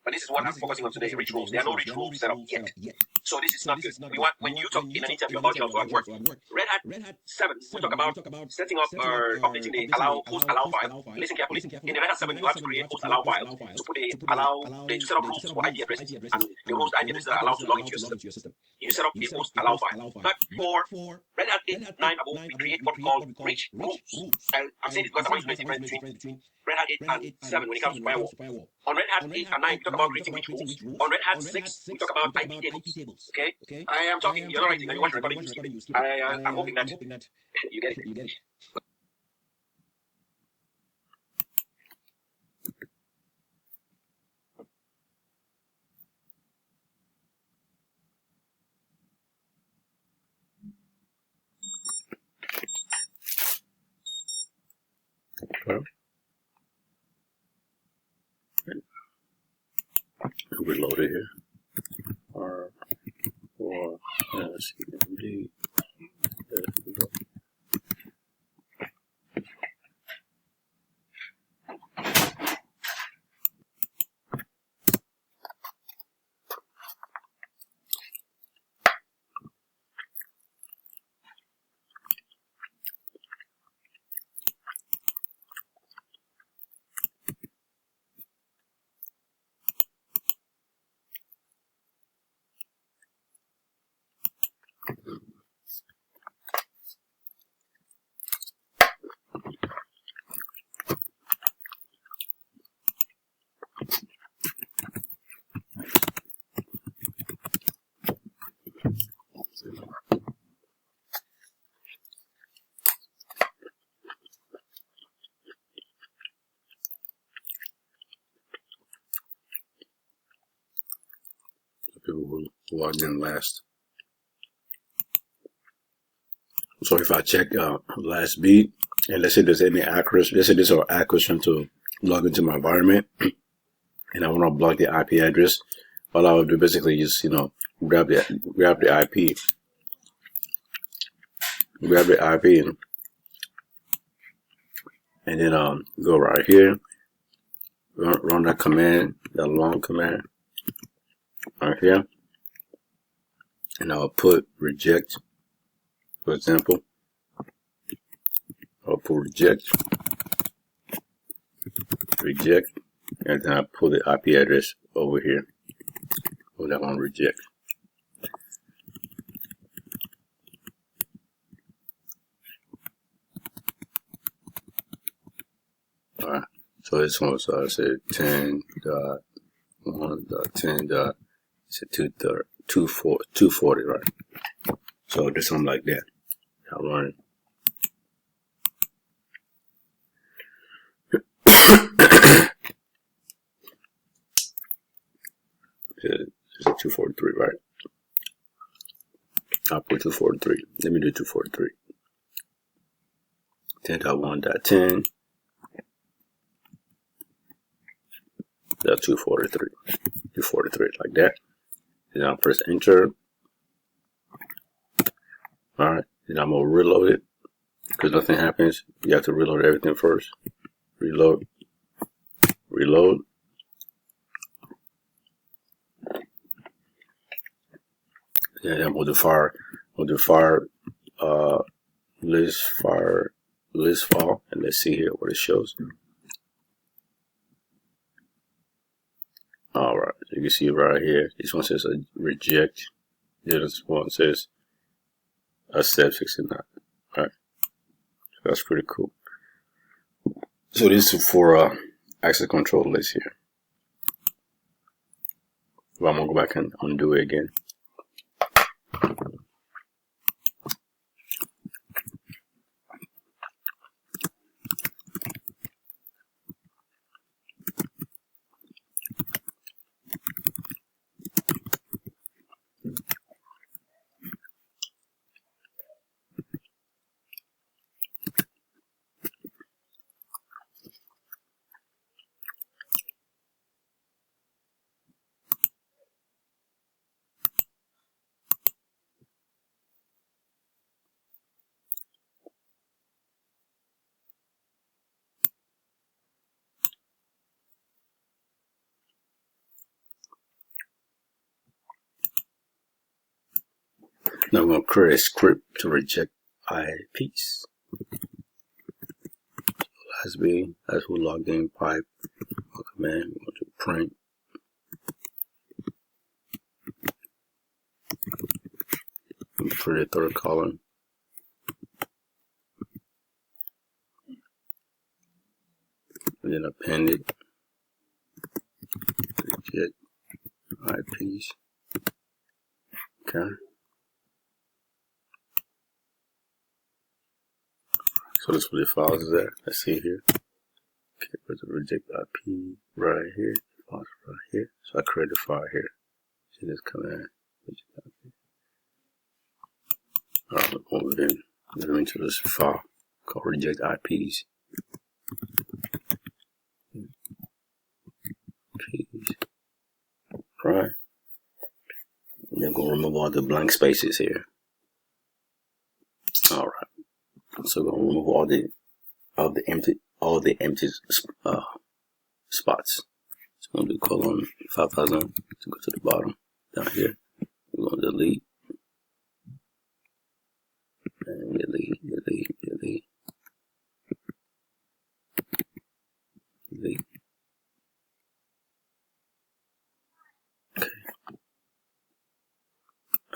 But this is what I'm focusing on today, rich rules. There are no rich rules set up yet. So this is not good. We want, when you talk in an interview about jobs or at work, Red Hat 7, we talk about setting up or updating the host allow file. Listen carefully. In the Red Hat 7, you have to create host allow file to put the to set up rules for IP addresses and the host IP addresses that allow to log into your system. You set up a host allow file. But for Red Hat 8, 9 above, we create what we call rich rules. I'm saying this because I want you to know the difference between Red Hat 8 and 7 when it comes to firewall. On Red Hat 8 and 9, we talk about creating rich rules. On Red Hat 6, we talk about IP tables. Okay? I am talking, you're not writing, and you watch the recording, you skip it. I'm hoping that you get it. Reload it here. R4CMD. There we go. People who logged in last. So if I check last beat, and let's say there's any accuracy, let's say this is accuracy to log into my environment, and I want to block the IP address, all I would do basically is, grab the IP, and then go right here, run that command, that long command, right here, and I'll put reject, for example. I'll put reject, and then I'll put the IP address over here. Put that on reject. Alright, so this one was I said 10.1.10.240, right? So there's something like that. I'll run it. It's 243, right? I'll put 243. Let me do 243. 10.1.10. 243 like that. Then I'll press enter. Alright, then I'm gonna reload it because nothing happens. You have to reload everything first. Reload. Yeah, I'm gonna do fire list file, and let's see here what it shows. Alright, you can see right here, this one says reject, this one says accept 69. Alright, so that's pretty cool. So this is for access control list here. Well, I'm gonna go back and undo it again. Now I'm going to create a script to reject IPs. Last B, that's who logged in pipe. Command, we want to print. For the third column. And then append it. Reject IPs. Okay. So this is where the files is at. Let's see here. Okay, where's the reject IP right here? Files right here. So I create a file here. See this command. Alright, move it in. Move into this file called reject IPs. Right. And then go remove all the blank spaces here. Alright. So we're gonna remove all the empty spots. So I'm gonna do colon 5000 to go to the bottom down here. We're gonna delete and delete. Okay.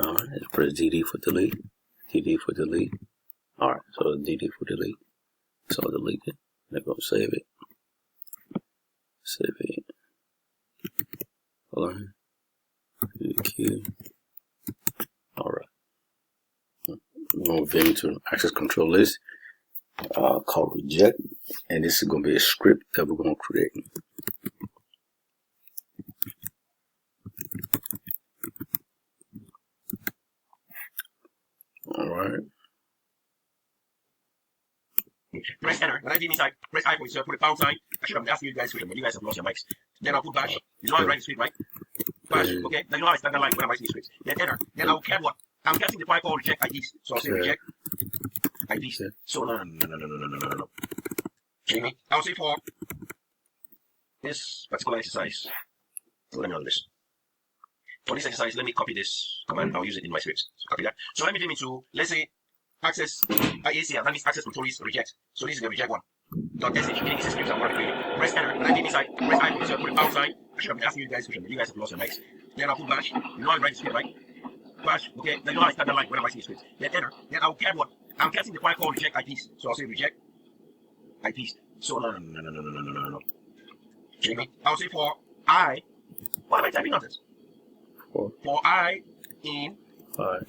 Alright, let's press DD for delete. DD for delete. Alright, so DD for delete. So I'll delete it. Then go save it. Save it. Hold on. Q. Alright. We're going to move into access control list called reject. And this is going to be a script that we're going to create. Alright. Press enter. When I did inside, press I for insert, put a pound sign. I should have asked you guys question, but you guys have lost your mics. Then I'll put bash. You know how I write the script, right? Bash. Okay. Now you know how I start the line when I'm writing the script. Then enter. Then I'll get what? I'm getting the file called reject IDs. So I'll say reject IDs. So no. Kidding me? I'll say for this particular exercise. So let me know this. For this exercise, let me copy this command. I'll use it in my script. So copy that. So let me do into, let's say, access ACL. That means access control is reject. So this is the reject one. .sh, meaning it's a script I'm going to create. Press enter. When I did inside, press I for insert, put a pound sign. I should have been asking you guys question, but you guys have lost your mics. Then I'll put bash. You know how I write the script, right? Bash. Okay. Then you know how I start the line when I'm writing the script. Then enter. Then I'll get what? I'm getting the file called reject IPs. So I'll say reject IPs. So no. Kidding me? I'll say for I. What am I typing on this? For I in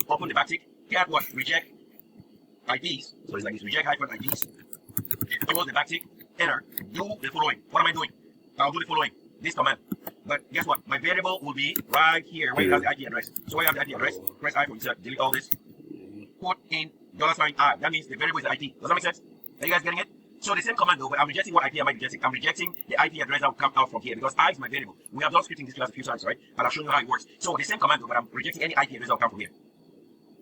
open the backtick, get what? Reject IPs. So it's like this, reject hyphen IPs. Close the backtick, enter. Do the following. What am I doing? I'll do the following. This command. But guess what? My variable will be right here where it has the IP address. So where I have the IP address, press I for insert, delete all this. Put in $I. That means the variable is the IP. Does that make sense? Are you guys getting it? So the same command though, but I'm rejecting what IP am I rejecting? I'm rejecting the IP address that will come out from here because I is my variable. We have done scripting this class a few times, right? And I've shown you how it works. So the same command though, but I'm rejecting any IP address that will come from here.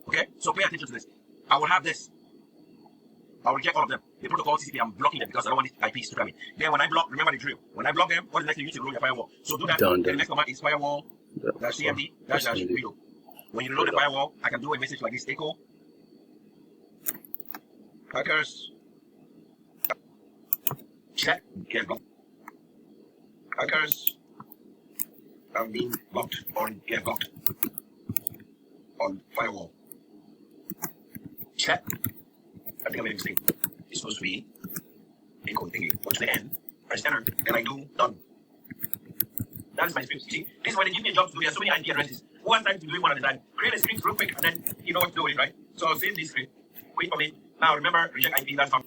Okay? So pay attention to this. I will have this. I'll reject all of them. The protocol TCP, I'm blocking them because I don't want these IPs to come in. Then when I block, remember the drill. When I block them, what is the next thing you need to reload your firewall? So do that. Then the next command is firewall -cmd -reload. When you reload the firewall, I can do a message like this: echo hackers check get blocked. Hackers have been blocked or get blocked on firewall. Check. I think I made a mistake. It's supposed to be echo thingy. Go to the end, press enter, and I do done. That is my script. See, this is when you give me a job to do. There are so many IP addresses. Who has time to do it one at a time? Create a script real quick, and then you know what to do with it, right? So save this script. Wait for me. Now remember, reject IP. That's fine.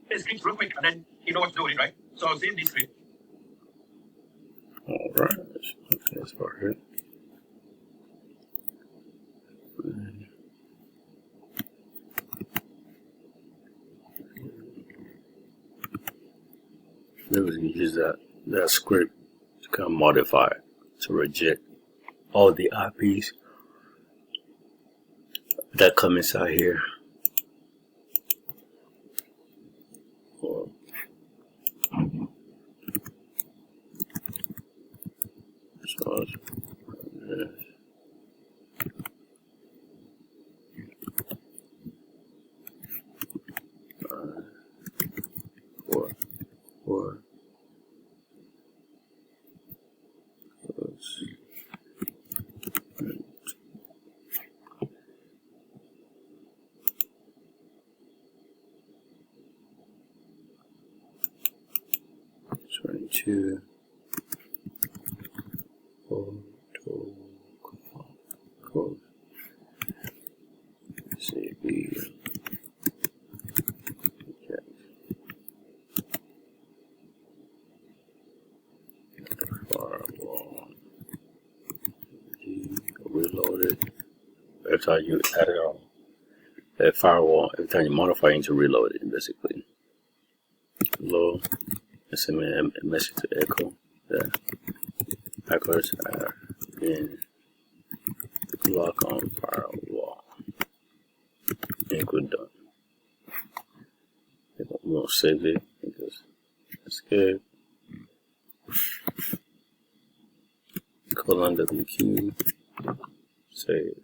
Create a script real quick, and then you know what to do with it, right? So save this script. All right. Okay, that's part of it. Maybe we can use that script to kind of modify it to reject all the IPs that come inside here. to photo code CB firewall reloaded. Every time you add it on that firewall, every time you modify it to reload it, basically. Low, send me a message to echo that hackers are in lock on firewall. And we're done. We won't save it because it's good. Colon WQ, save.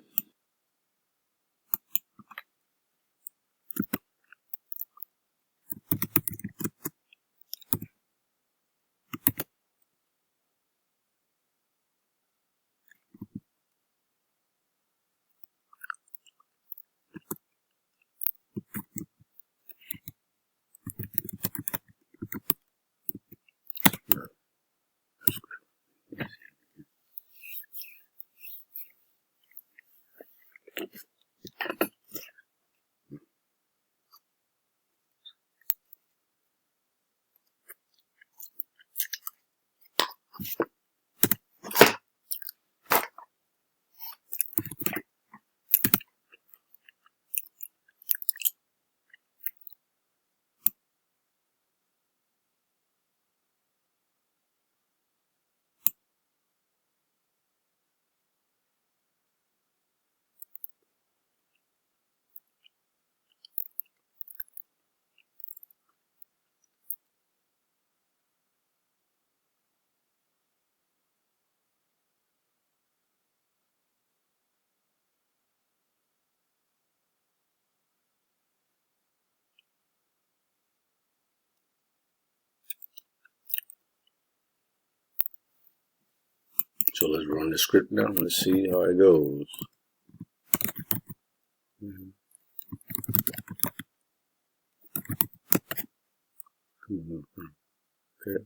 So let's run the script down. Let's see how it goes. Come on. Okay.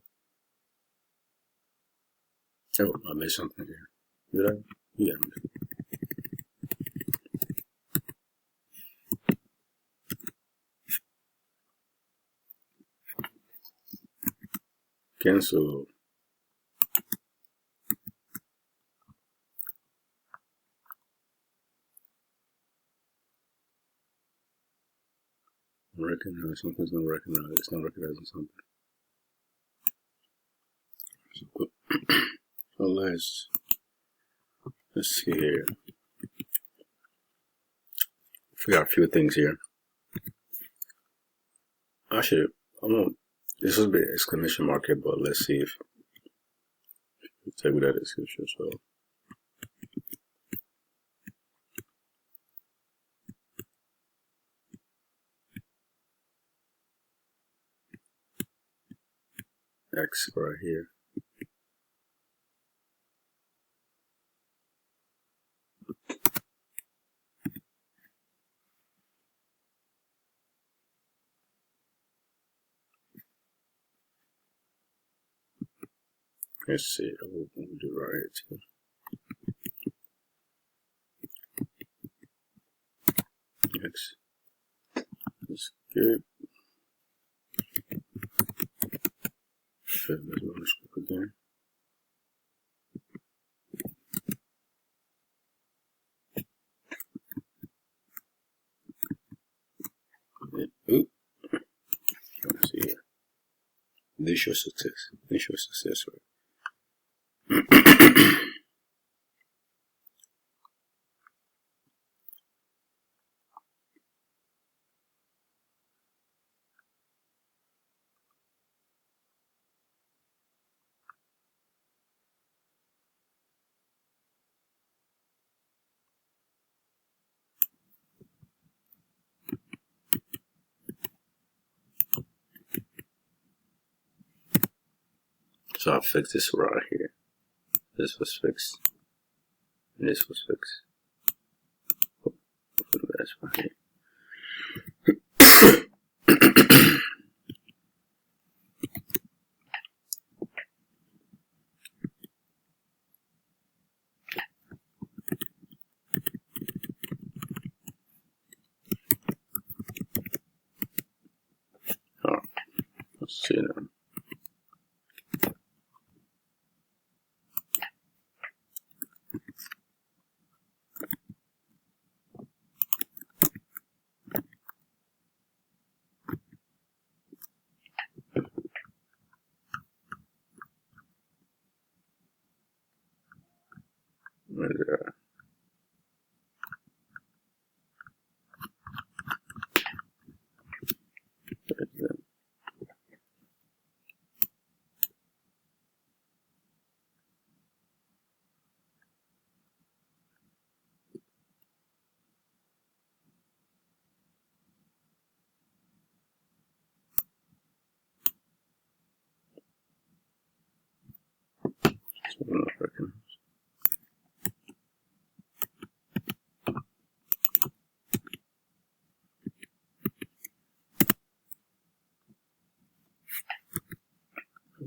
Oh, I missed something here. Did I? Yeah. Cancel. Recognize something's not recognized. It's not recognizing something. So let's see here. Forgot a few things here. Actually, this will be an exclamation mark here, but let's see if take that description. So X right here. Let's see. We'll do right here too. X. Let's skip. Let's run the script again. Oop. Let's see here. Visual success. Visual success rate. So I fixed this right here. This was fixed. And this was fixed. Oh, that's right here.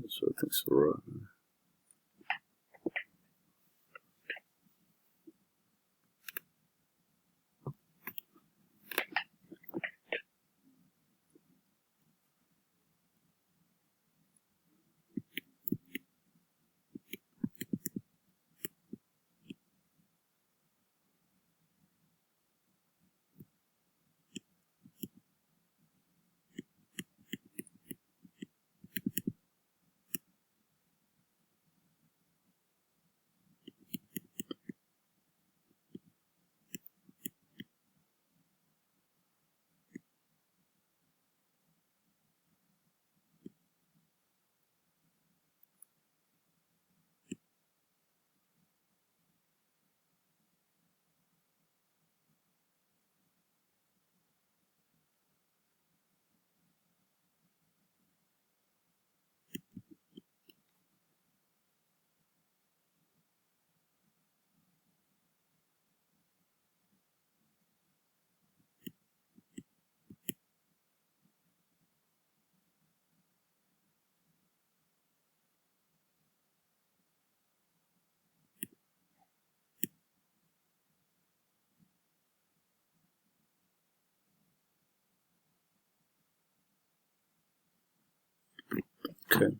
So I think so, right. Okay.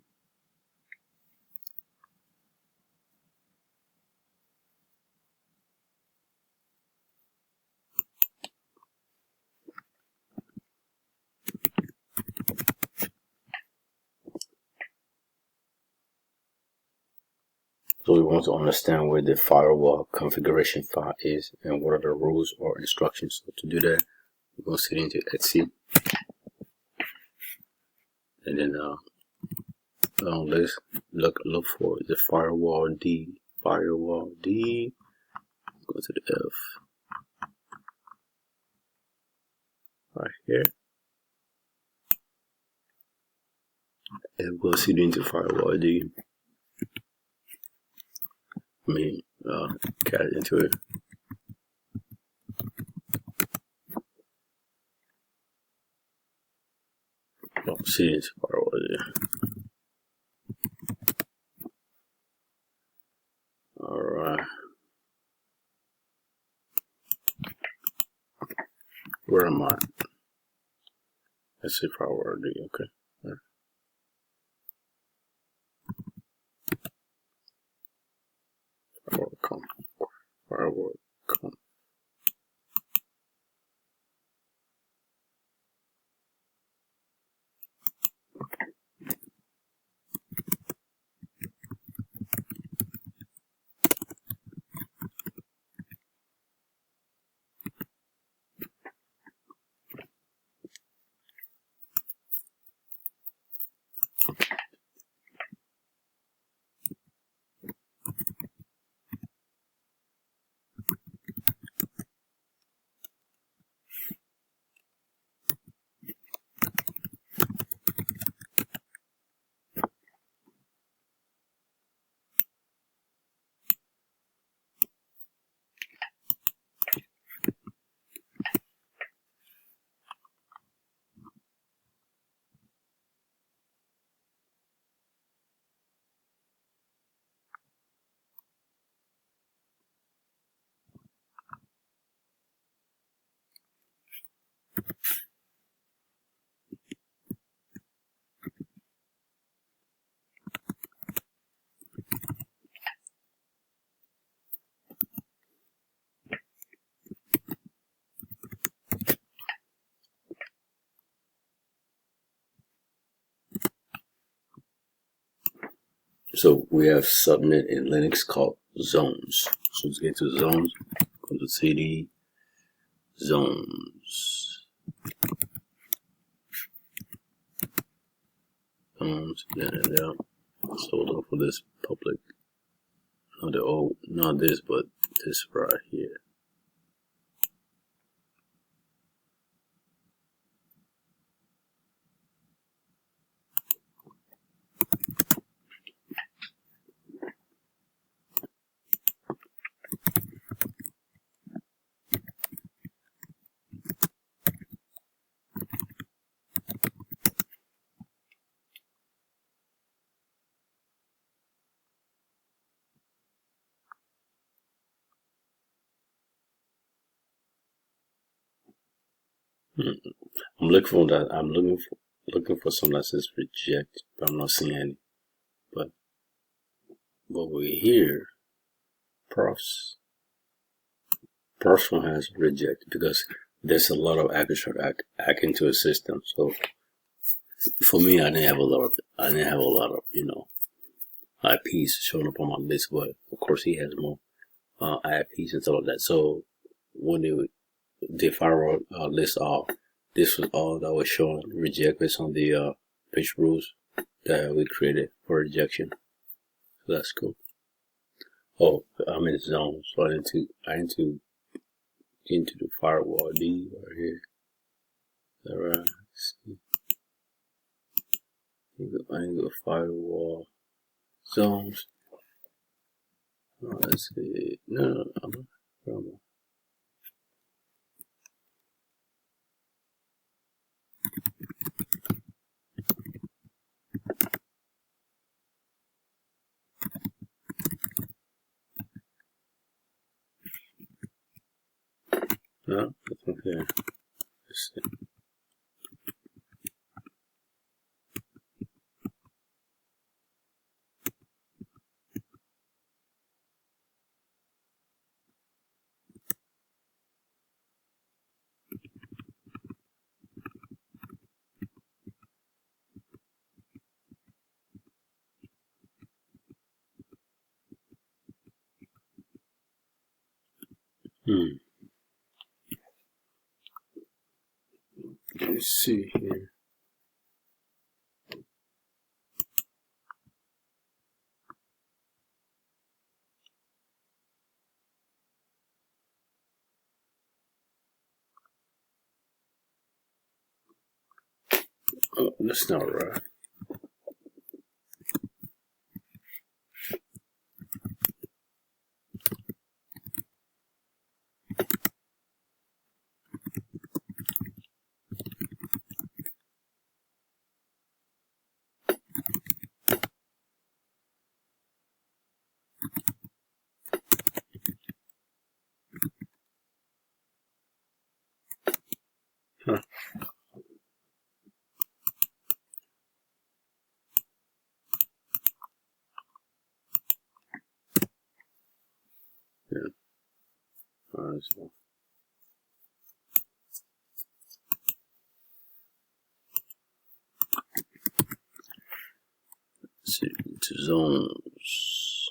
So we want to understand where the firewall configuration file is and what are the rules or instructions. So to do that, we're going to sit into Etsy, and then let's look for the firewall D. Firewall D. Go to the F right here, and we'll sit into firewall D. Cat into it. Don't see into firewall D. All right. Where am I? Let's see firewall D. Okay. Right. Firewall com. Firewall com. So we have subnet in Linux called zones. So let's get to zones. Go to CD zones. Zones. Yeah. So look for this public. Not this, but this right here. I'm looking for that. I'm looking for some that says reject, but I'm not seeing any. But we here, profs one has reject because there's a lot of accuracy act into a system. So for me, I didn't have a lot of IPs showing up on my list, but of course he has more IPs and stuff like that. So when the firewall list all, this was all that was showing reject based on the rich rules that we created for rejection. So that's cool. Oh, I'm in zone, so I need to get into the firewall D right here. All right, let's see. I need to go firewall zones. Oh, let's see. No, I'm no, that's okay. Let's see. Let's see here. Oh, that's not right. Huh. Yeah. All right, so let's see to zones.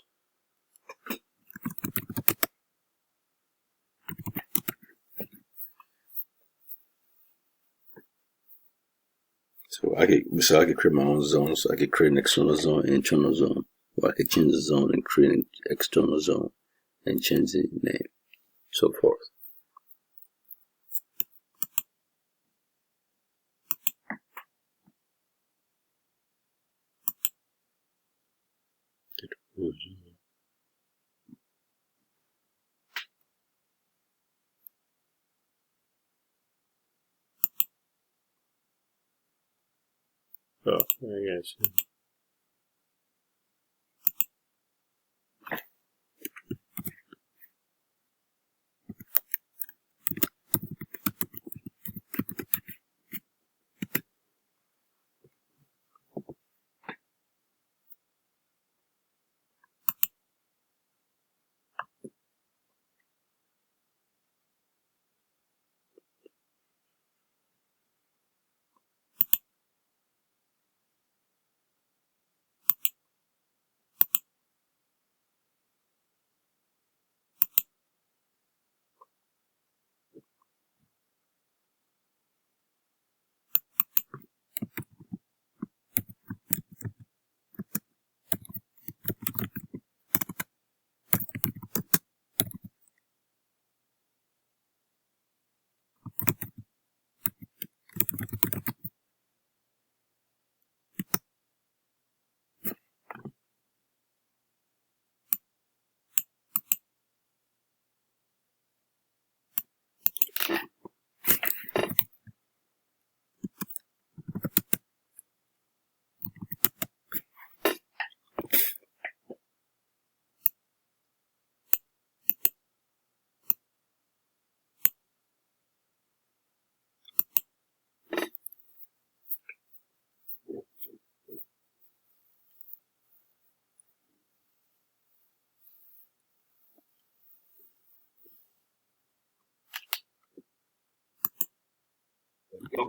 So I could create my own zones. I could create an external zone and internal zone. Or I could change the zone and create an external zone and change the name, so forth. Oh, I guess.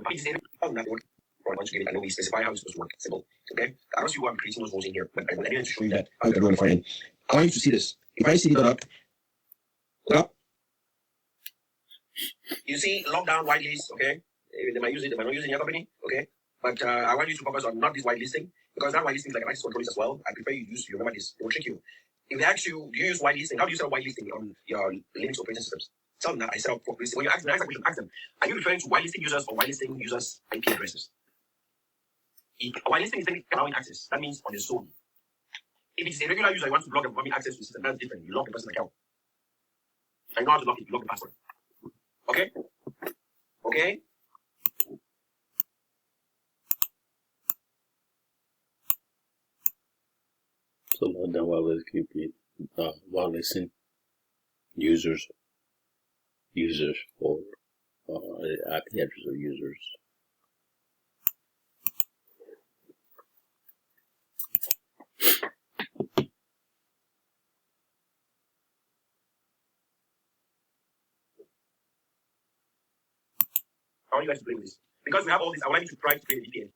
Please, other than that, once you get it, I know we specify how it's supposed to work. Simple. Okay? I don't see why I'm creating those roles in here, but I didn't show you that how to run the front end. I want you to see this. If I CD up, you see lockdown whitelist, okay? They might use it, they might not use it in your company, okay? But I want you to focus on not this whitelisting, because that whitelisting is like an access control list as well. I prefer you remember this. It will trick you. If they ask you, do you use whitelisting? How do you set up whitelisting on your Linux operating systems? Tell them that I set up for when you ask them, ask them, are you referring to whitelisting users or whitelisting users' IP addresses? If whitelisting is allowing access, that means on the zone. If it's a regular user, you want to block them from having access to the system, that's different. You lock the person's account. I know how to lock it, you lock the password. Okay? Okay? So lockdown while listening users or IP address of users. I want you guys to play with this. Because we have all this, I would like you to try to create a VPN.